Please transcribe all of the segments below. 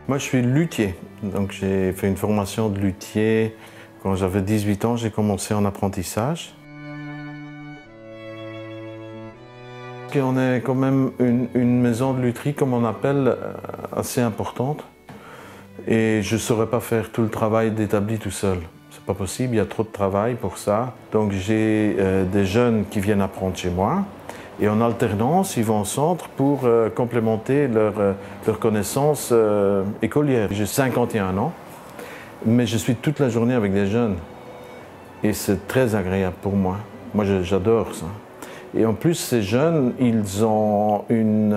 Moi, je suis luthier. Donc, j'ai fait une formation de luthier. Quand j'avais 18 ans, j'ai commencé en apprentissage. On est quand même une maison de lutherie, comme on appelle, assez importante. Et je ne saurais pas faire tout le travail d'établi tout seul. C'est pas possible, il y a trop de travail pour ça. Donc, j'ai des jeunes qui viennent apprendre chez moi. Et en alternance, ils vont au centre pour complémenter leurs connaissances écolières. J'ai 51 ans, mais je suis toute la journée avec des jeunes. Et c'est très agréable pour moi. Moi, j'adore ça. Et en plus, ces jeunes, ils ont une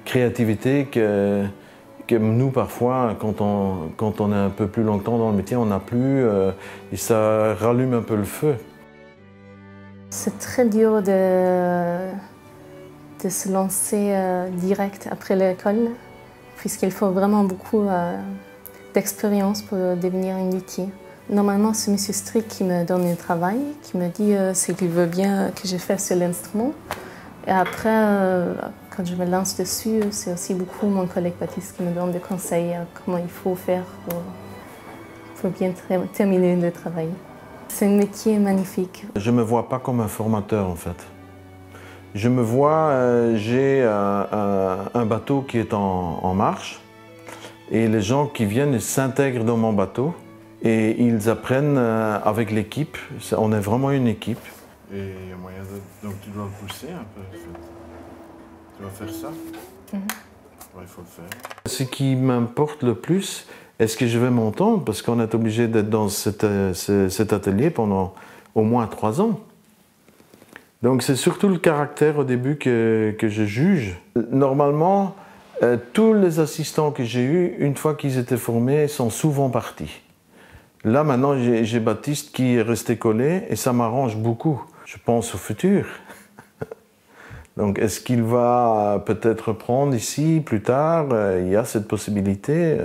créativité que nous, parfois, quand on est un peu plus longtemps dans le métier, on n'a plus. Et ça rallume un peu le feu. C'est très dur de se lancer direct après l'école, puisqu'il faut vraiment beaucoup d'expérience pour devenir un luthier. Normalement, c'est M. Strick qui me donne le travail, qui me dit ce qu'il veut bien que je fasse sur l'instrument. Et après, quand je me lance dessus, c'est aussi beaucoup mon collègue Baptiste qui me donne des conseils comment il faut faire pour bien terminer le travail. C'est un métier magnifique. Je ne me vois pas comme un formateur, en fait. Je me vois, j'ai un bateau qui est en marche et les gens qui viennent s'intègrent dans mon bateau et ils apprennent avec l'équipe. On est vraiment une équipe. Et il y a moyen de... Donc tu dois le pousser un peu, en fait. Tu vas faire ça. Ouais, il faut le faire. Ce qui m'importe le plus, est-ce que je vais m'entendre? Parce qu'on est obligé d'être dans cet atelier pendant au moins 3 ans. Donc c'est surtout le caractère au début que je juge. Normalement, tous les assistants que j'ai eus, une fois qu'ils étaient formés, sont souvent partis. Là maintenant, j'ai Baptiste qui est resté collé et ça m'arrange beaucoup. Je pense au futur. Donc est-ce qu'il va peut-être reprendre ici plus tard? Il y a cette possibilité.